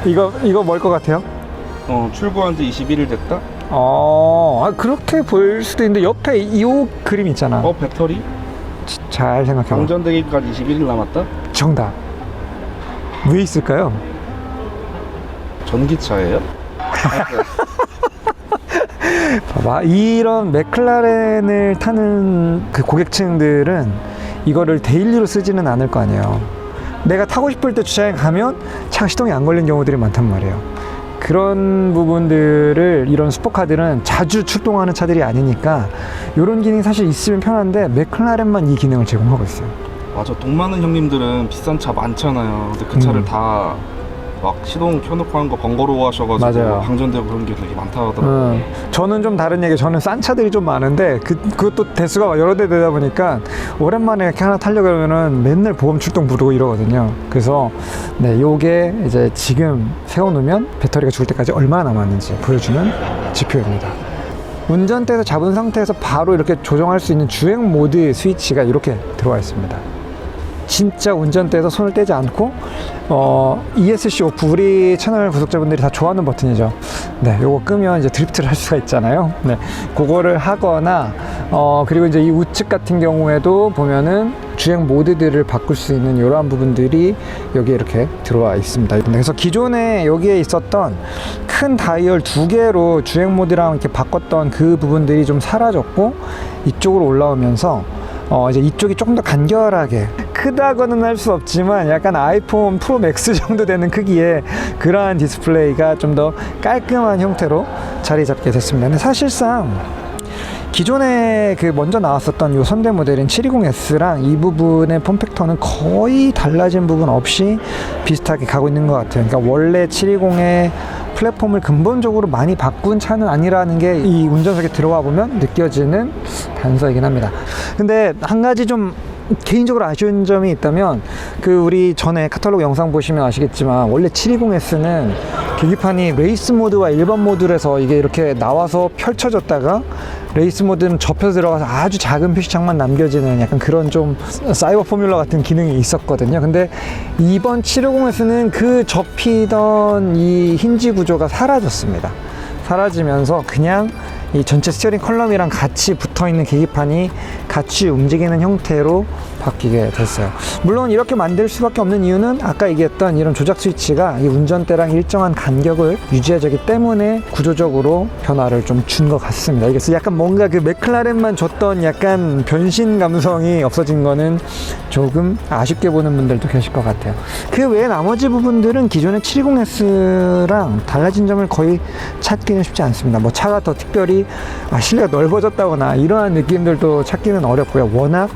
이거 뭘 것 같아요? 출고한 지 21일 됐다? 그렇게 보일 수도 있는데 옆에 이 그림 있잖아. 배터리? 잘 생각해봐. 방전되기까지 21일 남았다? 정답. 왜 있을까요? 전기차예요? 봐봐, 이런 맥클라렌을 타는 그 고객층들은 이거를 데일리로 쓰지는 않을 거 아니에요. 내가 타고 싶을 때 주차장에 가면 차가 시동이 안 걸린 경우들이 많단 말이에요. 그런 부분들을 이런 슈퍼카들은 자주 출동하는 차들이 아니니까 이런 기능이 사실 있으면 편한데 맥클라렌만 이 기능을 제공하고 있어요. 맞아, 돈 많은 형님들은 비싼 차 많잖아요. 근데 그 차를 다 막 시동 켜놓고 하는 거 번거로워 하셔가지고 맞아요. 방전되고 그런 게 되게 많다 하더라고요. 저는 좀 다른 얘기, 저는 싼 차들이 좀 많은데 그것도 대수가 여러 대 되다 보니까 오랜만에 이렇게 하나 타려고 하면은 맨날 보험 출동 부르고 이러거든요. 그래서 네, 요게 이제 지금 세워놓으면 배터리가 죽을 때까지 얼마나 남았는지 보여주는 지표입니다. 운전대에서 잡은 상태에서 바로 이렇게 조정할 수 있는 주행 모드 스위치가 이렇게 들어와 있습니다. 진짜 운전대에서 손을 떼지 않고 ESC 오프, 우리 채널 구독자분들이 다 좋아하는 버튼이죠. 네, 요거 끄면 이제 드리프트를 할 수가 있잖아요. 네, 그거를 하거나 그리고 이제 이 우측 같은 경우에도 보면은 주행 모드들을 바꿀 수 있는 이러한 부분들이 여기에 이렇게 들어와 있습니다. 그래서 기존에 여기에 있었던 큰 다이얼 2개로 주행 모드랑 이렇게 바꿨던 그 부분들이 좀 사라졌고 이쪽으로 올라오면서 이제 이쪽이 조금 더 간결하게, 크다고는 할 수 없지만 약간 아이폰 프로 맥스 정도 되는 크기의 그러한 디스플레이가 좀 더 깔끔한 형태로 자리 잡게 됐습니다. 근데 사실상 기존에 그 먼저 나왔었던 요 선대 모델인 720S랑 이 부분의 폼팩터는 거의 달라진 부분 없이 비슷하게 가고 있는 것 같아요. 그러니까 원래 720의 플랫폼을 근본적으로 많이 바꾼 차는 아니라는 게 이 운전석에 들어와 보면 느껴지는 단서이긴 합니다. 근데 한 가지 좀 개인적으로 아쉬운 점이 있다면, 그 우리 전에 카탈로그 영상 보시면 아시겠지만 원래 720S는 계기판이 레이스 모드와 일반 모드에서 이게 이렇게 나와서 펼쳐졌다가 레이스 모드는 접혀서 들어가서 아주 작은 표시창만 남겨지는 약간 그런 좀 사이버 포뮬러 같은 기능이 있었거든요. 근데 이번 720S는 그 접히던 이 힌지 구조가 사라졌습니다. 사라지면서 그냥 이 전체 스티어링 컬럼이랑 같이 붙어있는 계기판이 같이 움직이는 형태로 바뀌게 됐어요. 물론 이렇게 만들 수밖에 없는 이유는 아까 얘기했던 이런 조작 스위치가 이 운전대랑 일정한 간격을 유지해주기 때문에 구조적으로 변화를 좀 준 것 같습니다. 그래서 약간 뭔가 그 맥클라렌만 줬던 약간 변신 감성이 없어진 거는 조금 아쉽게 보는 분들도 계실 것 같아요. 그 외에 나머지 부분들은 기존의 720S랑 달라진 점을 거의 찾기는 쉽지 않습니다. 뭐 차가 더 특별히 실내가 넓어졌다거나 이러한 느낌들도 찾기는 어렵고요. 워낙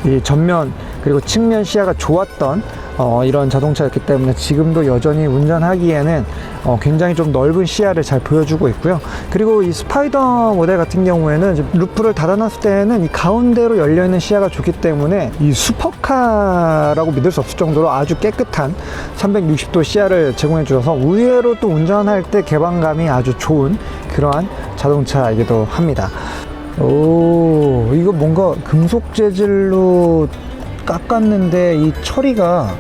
이 전면 그리고 측면 시야가 좋았던 이런 자동차였기 때문에 지금도 여전히 운전하기에는 굉장히 좀 넓은 시야를 잘 보여주고 있고요. 그리고 이 스파이더 모델 같은 경우에는 이제 루프를 닫아놨을 때는 이 가운데로 열려있는 시야가 좋기 때문에 이 슈퍼카라고 믿을 수 없을 정도로 아주 깨끗한 360도 시야를 제공해 주셔서 의외로 또 운전할 때 개방감이 아주 좋은 그러한 자동차이기도 합니다. 오, 이거 뭔가 금속 재질로 깎았는데 이 처리가,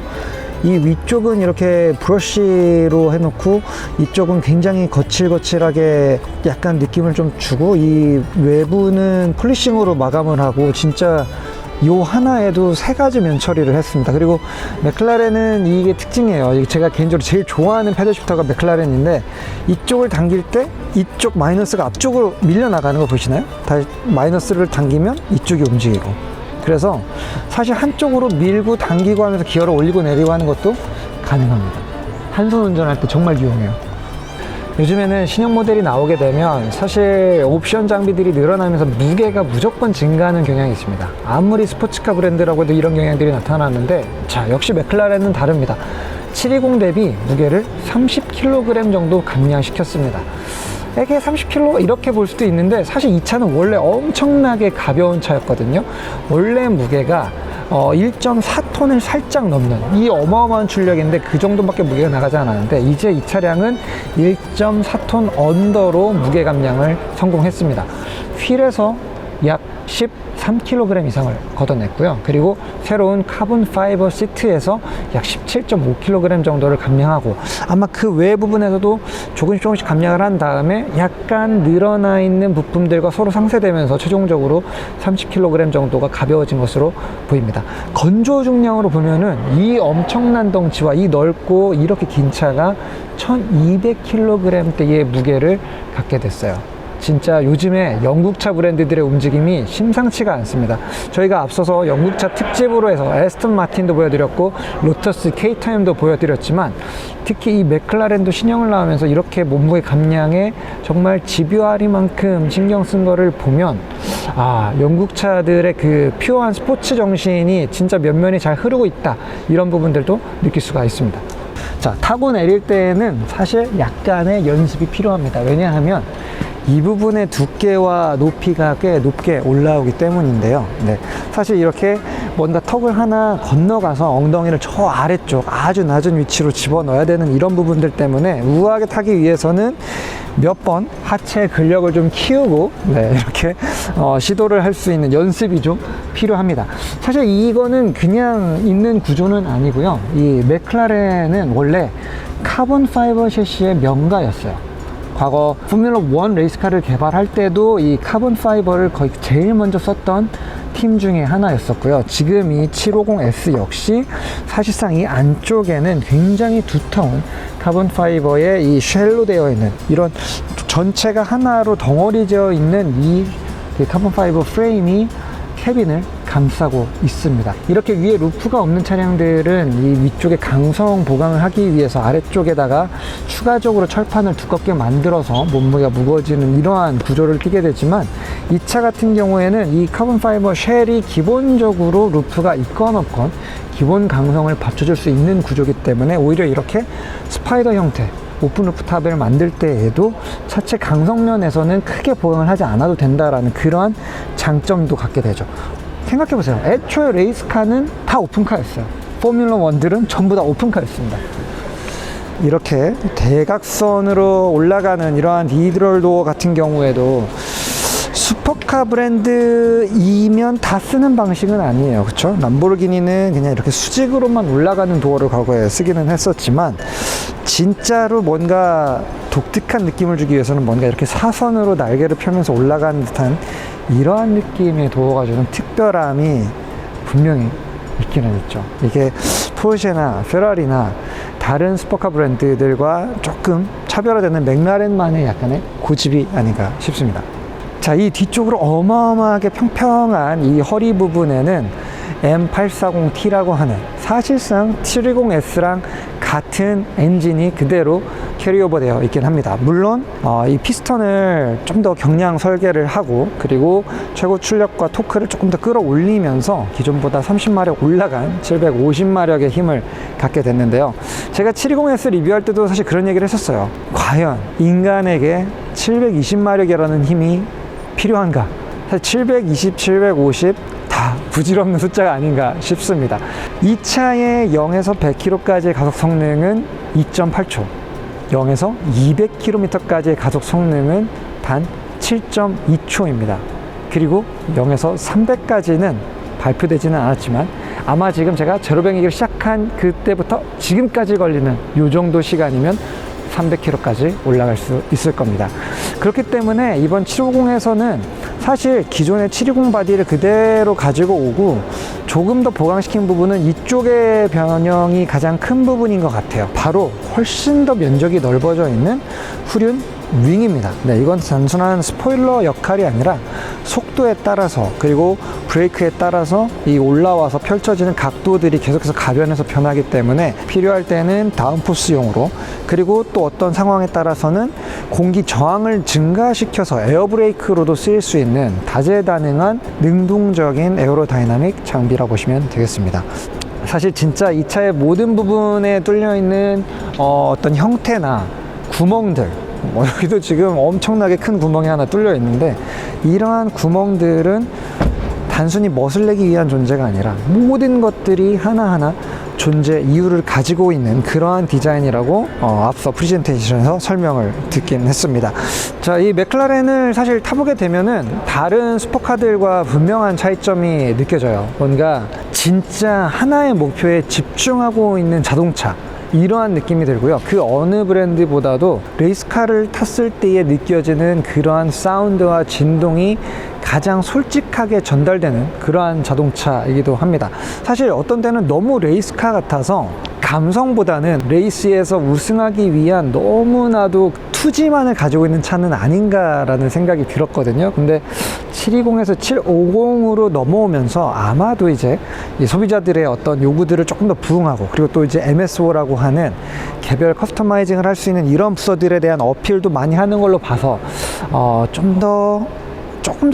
이 위쪽은 이렇게 브러쉬로 해놓고 이쪽은 굉장히 거칠거칠하게 약간 느낌을 좀 주고, 이 외부는 폴리싱으로 마감을 하고 진짜 요 하나에도 3가지 면 처리를 했습니다. 그리고 맥클라렌은 이게 특징이에요. 제가 개인적으로 제일 좋아하는 패들 시프터가 맥클라렌인데, 이쪽을 당길 때 이쪽 마이너스가 앞쪽으로 밀려나가는 거 보시나요? 다시 마이너스를 당기면 이쪽이 움직이고, 그래서 사실 한쪽으로 밀고 당기고 하면서 기어를 올리고 내리고 하는 것도 가능합니다. 한손 운전할 때 정말 유용해요. 요즘에는 신형 모델이 나오게 되면 사실 옵션 장비들이 늘어나면서 무게가 무조건 증가하는 경향이 있습니다. 아무리 스포츠카 브랜드라고 해도 이런 경향들이 나타나는데, 자, 역시 맥클라렌은 다릅니다. 720 대비 무게를 30kg 정도 감량시켰습니다. 이게 30kg 이렇게 볼 수도 있는데, 사실 이 차는 원래 엄청나게 가벼운 차였거든요. 원래 무게가 1.4톤을 살짝 넘는 이 어마어마한 출력인데 그 정도밖에 무게가 나가지 않았는데, 이제 이 차량은 1.4톤 언더로 무게 감량을 성공했습니다. 휠에서 약 13kg 이상을 걷어냈고요. 그리고 새로운 카본 파이버 시트에서 약 17.5kg 정도를 감량하고, 아마 그 외 부분에서도 조금씩 감량을 한 다음에 약간 늘어나 있는 부품들과 서로 상쇄되면서 최종적으로 30kg 정도가 가벼워진 것으로 보입니다. 건조 중량으로 보면은 이 엄청난 덩치와 이 넓고 이렇게 긴 차가 1200kg대의 무게를 갖게 됐어요. 진짜 요즘에 영국차 브랜드들의 움직임이 심상치가 않습니다. 저희가 앞서서 영국차 특집으로 해서 에스턴 마틴도 보여드렸고 로터스 K타임도 보여드렸지만, 특히 이 맥클라렌도 신형을 나오면서 이렇게 몸무게 감량에 정말 집요하리만큼 신경 쓴 거를 보면, 영국차들의 그 퓨어한 스포츠 정신이 진짜 면면이 잘 흐르고 있다, 이런 부분들도 느낄 수가 있습니다. 자, 타고 내릴 때에는 사실 약간의 연습이 필요합니다. 왜냐하면 이 부분의 두께와 높이가 꽤 높게 올라오기 때문인데요. 네, 사실 이렇게 뭔가 턱을 하나 건너가서 엉덩이를 저 아래쪽 아주 낮은 위치로 집어넣어야 되는 이런 부분들 때문에 우아하게 타기 위해서는 몇 번 하체 근력을 좀 키우고, 이렇게 시도를 할 수 있는 연습이 좀 필요합니다. 사실 이거는 그냥 있는 구조는 아니고요. 이 맥클라렌은 원래 카본 파이버 셰시의 명가였어요. 과거 포뮬러 1 레이스카를 개발할 때도 이 카본 파이버를 거의 제일 먼저 썼던 팀 중에 하나였었고요. 지금 이 750S 역시 사실상 이 안쪽에는 굉장히 두터운 카본 파이버에 이 쉘로 되어 있는, 이런 전체가 하나로 덩어리져 있는 이 카본 파이버 프레임이 캐빈을 감싸고 있습니다. 이렇게 위에 루프가 없는 차량들은 이 위쪽에 강성 보강을 하기 위해서 아래쪽에다가 추가적으로 철판을 두껍게 만들어서 몸무게가 무거워지는 이러한 구조를 띠게 되지만, 이 차 같은 경우에는 이 카본 파이버 쉘이 기본적으로 루프가 있건 없건 기본 강성을 받쳐줄 수 있는 구조이기 때문에 오히려 이렇게 스파이더 형태 오픈 루프 탑을 만들 때에도 차체 강성면에서는 크게 보강을 하지 않아도 된다라는 그러한 장점도 갖게 되죠. 생각해보세요. 애초에 레이스카는 다 오픈카였어요. 포뮬러 1들은 전부 다 오픈카였습니다. 이렇게 대각선으로 올라가는 이러한 디드럴 도어 같은 경우에도 슈퍼카 브랜드이면 다 쓰는 방식은 아니에요. 그쵸? 람보르기니는 그냥 이렇게 수직으로만 올라가는 도어를 과거에 쓰기는 했었지만, 진짜로 뭔가 독특한 느낌을 주기 위해서는 뭔가 이렇게 사선으로 날개를 펴면서 올라가는 듯한 이러한 느낌의 도어가 주는 특별함이 분명히 있기는 있죠. 이게 포르쉐나 페라리나 다른 슈퍼카 브랜드들과 조금 차별화되는 맥라렌만의 약간의 고집이 아닌가 싶습니다. 자, 이 뒤쪽으로 어마어마하게 평평한 이 허리 부분에는 M840T라고 하는, 사실상 720S랑 같은 엔진이 그대로 캐리오버 되어 있긴 합니다. 물론 이 피스턴을 좀 더 경량 설계를 하고, 그리고 최고 출력과 토크를 조금 더 끌어올리면서 기존보다 30마력 올라간 750마력의 힘을 갖게 됐는데요. 제가 720S 리뷰할 때도 사실 그런 얘기를 했었어요. 과연 인간에게 720마력이라는 힘이 필요한가? 사실 720, 750 다 부질없는 숫자가 아닌가 싶습니다. 이 차의 0에서 100km까지의 가속 성능은 2.8초, 0에서 200km까지의 가속 성능은 단 7.2초입니다. 그리고 0에서 300까지는 발표되지는 않았지만, 아마 지금 제가 제로뱅이기를 시작한 그때부터 지금까지 걸리는 이 정도 시간이면 300km까지 올라갈 수 있을 겁니다. 그렇기 때문에 이번 750에서는 사실 기존의 720 바디를 그대로 가지고 오고 조금 더 보강시킨 부분은 이쪽의 변형이 가장 큰 부분인 것 같아요. 바로 훨씬 더 면적이 넓어져 있는 후륜 윙입니다. 네, 이건 단순한 스포일러 역할이 아니라 속도에 따라서, 그리고 브레이크에 따라서 이 올라와서 펼쳐지는 각도들이 계속해서 가변해서 변하기 때문에 필요할 때는 다운포스용으로, 그리고 또 어떤 상황에 따라서는 공기 저항을 증가시켜서 에어브레이크로도 쓰일 수 있는 다재다능한 능동적인 에어로다이나믹 장비라고 보시면 되겠습니다. 사실 진짜 이 차의 모든 부분에 뚫려 있는 어떤 형태나 구멍들, 여기도 지금 엄청나게 큰 구멍이 하나 뚫려 있는데, 이러한 구멍들은 단순히 멋을 내기 위한 존재가 아니라 모든 것들이 하나하나 존재 이유를 가지고 있는 그러한 디자인이라고 앞서 프레젠테이션에서 설명을 듣긴 했습니다. 자, 이 맥클라렌을 사실 타보게 되면은 다른 슈퍼카들과 분명한 차이점이 느껴져요. 뭔가 진짜 하나의 목표에 집중하고 있는 자동차, 이러한 느낌이 들고요. 그 어느 브랜드보다도 레이스카를 탔을 때에 느껴지는 그러한 사운드와 진동이 가장 솔직하게 전달되는 그러한 자동차이기도 합니다. 사실 어떤 때는 너무 레이스카 같아서 감성보다는 레이스에서 우승하기 위한 너무나도 투지만을 가지고 있는 차는 아닌가라는 생각이 들었거든요. 근데 720에서 750으로 넘어오면서 아마도 이제 이 소비자들의 어떤 요구들을 조금 더 부응하고, 그리고 또 이제 MSO라고 하는 개별 커스터마이징을 할 수 있는 이런 부서들에 대한 어필도 많이 하는 걸로 봐서 조금 더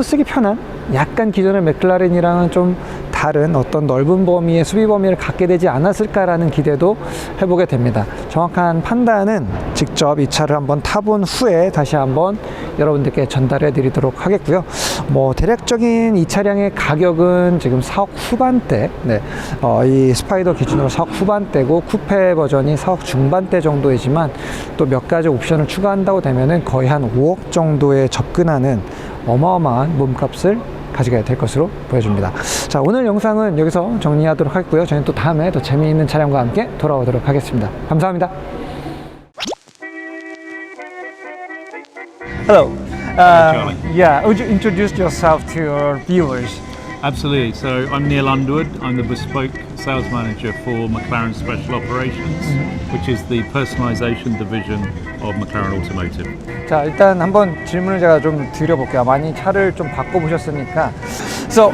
쓰기 편한, 약간 기존의 맥클라렌이랑은 좀 다른 어떤 넓은 범위의 수비 범위를 갖게 되지 않았을까라는 기대도 해보게 됩니다. 정확한 판단은 직접 이 차를 한번 타본 후에 다시 한번 여러분들께 전달해 드리도록 하겠고요. 뭐 대략적인 이 차량의 가격은 지금 4억 후반대, 이 스파이더 기준으로 4억 후반대고 쿠페 버전이 4억 중반대 정도이지만 또 몇 가지 옵션을 추가한다고 되면은 거의 한 5억 정도에 접근하는 어마어마한 몸값을 가지게 될 것으로 보여집니다. 자, 오늘 영상은 여기서 정리하도록 하겠고요. 저희는 또 다음에 더 재미있는 차량과 함께 돌아오도록 하겠습니다. 감사합니다. Hello. Charlie. Yeah, would you introduce yourself to your viewers? Absolutely. So I'm Neil Underwood. I'm the bespoke sales manager for McLaren Special Operations, which is the personalisation division of McLaren Automotive. 자, 일단 한번 질문을 제가 좀 드려볼게요. 많이 차를 좀 바꿔보셨으니까. So,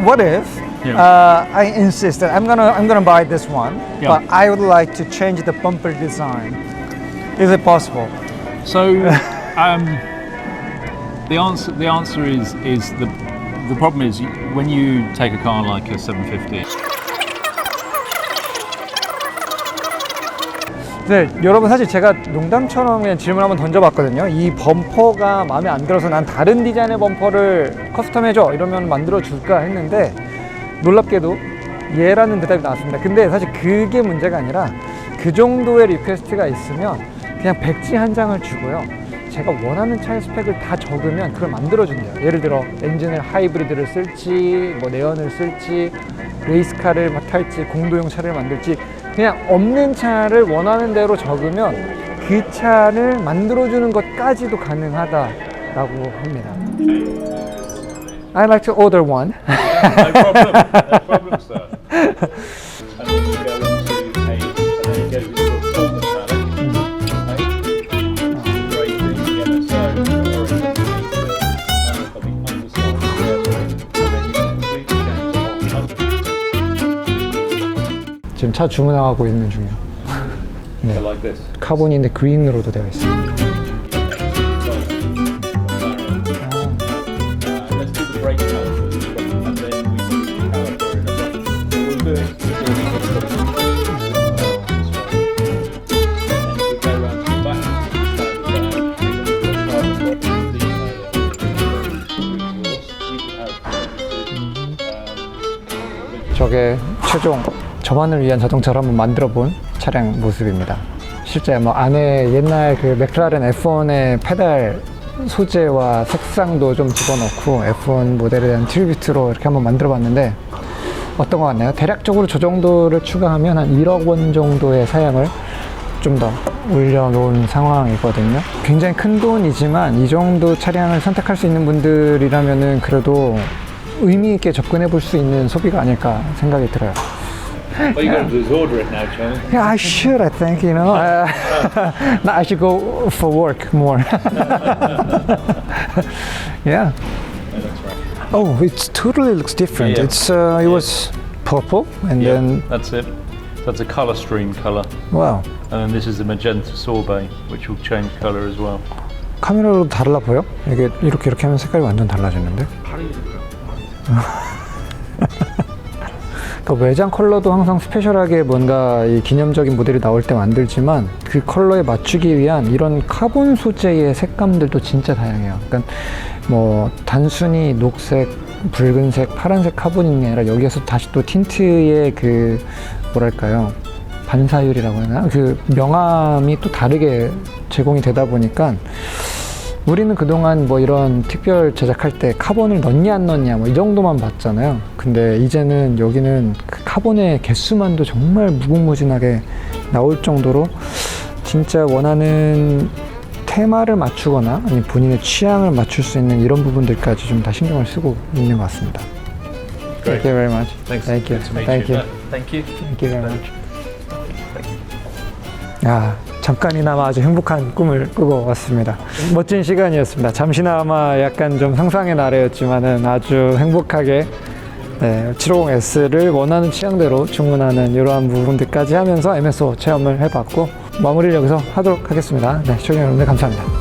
what if I insist that I'm gonna buy this one, Yeah. but I would like to change the bumper design? Is it possible? So the answer is the problem is when you take a car like a 750. 네, 여러분 사실 제가 농담처럼 그냥 질문 한번 던져봤거든요. 이 범퍼가 마음에 안 들어서 난 다른 디자인의 범퍼를 커스텀해줘 이러면 만들어줄까 했는데 놀랍게도 예라는 대답이 나왔습니다. 근데 사실 그게 문제가 아니라 그 정도의 리퀘스트가 있으면 그냥 백지 한 장을 주고요. 제가 원하는 차의 스펙을 다 적으면 그걸 만들어준대요. 예를 들어 엔진을 하이브리드를 쓸지, 뭐 내연을 쓸지, 레이스카를 탈지, 공도용 차를 만들지, 그냥 없는 차를 원하는 대로 적으면 그 차를 만들어주는 것까지도 가능하다라고 합니다. I'd like to order one. No problem. No problem, sir. And then you go into and then it goes into a full metallic. Okay. Great thing, yeah, so orange and on the underside there, and then you completely change the whole colour. 지금 차 주문하고 있는 중이에요. So like this. 카본인데 그린으로도 되어 있어요. Let's do the brake colour and then we do the caliper in a rough. We'll do it. 저게 최종 저만을 위한 자동차를 한번 만들어 본 차량 모습입니다. 실제 뭐 안에 옛날 그 맥클라렌 F1의 페달 소재와 색상도 좀 집어넣고 F1 모델에 대한 트리뷰트로 이렇게 한번 만들어 봤는데 어떤 것 같나요? 대략적으로 저 정도를 추가하면 한 1억 원 정도의 사양을 좀 더 올려놓은 상황이거든요. 굉장히 큰 돈이지만 이 정도 차량을 선택할 수 있는 분들이라면은 그래도 의미 있게 접근해 볼 수 있는 소비가 아닐까 생각이 들어요. What you got to do is order it now, Charlie. Yeah, I should, I think, you know. No, I should go for work more. Yeah. Yeah, that's right. Oh, it totally looks different. Yeah. It's it was purple and Yeah, then that's it. That's a colour stream colour. wow. And then this is the magenta sorbet, which will change colour as well. 카메라로 달라 보여? 이게 이렇게 하면 색깔이 완전 달라지는데. 그 외장 컬러도 항상 스페셜하게 뭔가 이 기념적인 모델이 나올 때 만들지만 그 컬러에 맞추기 위한 이런 카본 소재의 색감들도 진짜 다양해요. 그러니까 뭐 단순히 녹색, 붉은색, 파란색 카본이 아니라 여기에서 다시 또 틴트의 그 뭐랄까요, 반사율이라고 하나, 그 명암이 또 다르게 제공이 되다 보니까 우리는 그동안 뭐 이런 특별 제작할 때 카본을 넣냐 안 넣냐 뭐 이 정도만 봤잖아요. 근데 이제는 여기는 그 카본의 개수만도 정말 무궁무진하게 나올 정도로 진짜 원하는 테마를 맞추거나 아니면 본인의 취향을 맞출 수 있는 이런 부분들까지 좀 다 신경을 쓰고 있는 것 같습니다. Thank you very much. Thank you. Thank you. Thank you. Thank you very much. 야, 잠깐이나마 아주 행복한 꿈을 꾸고 왔습니다. 멋진 시간이었습니다. 잠시나마 약간 좀 상상의 나래였지만은 아주 행복하게 750S를 원하는 취향대로 주문하는 이러한 부분들까지 하면서 MSO 체험을 해봤고 마무리를 여기서 하도록 하겠습니다. 네, 시청자 여러분들 감사합니다.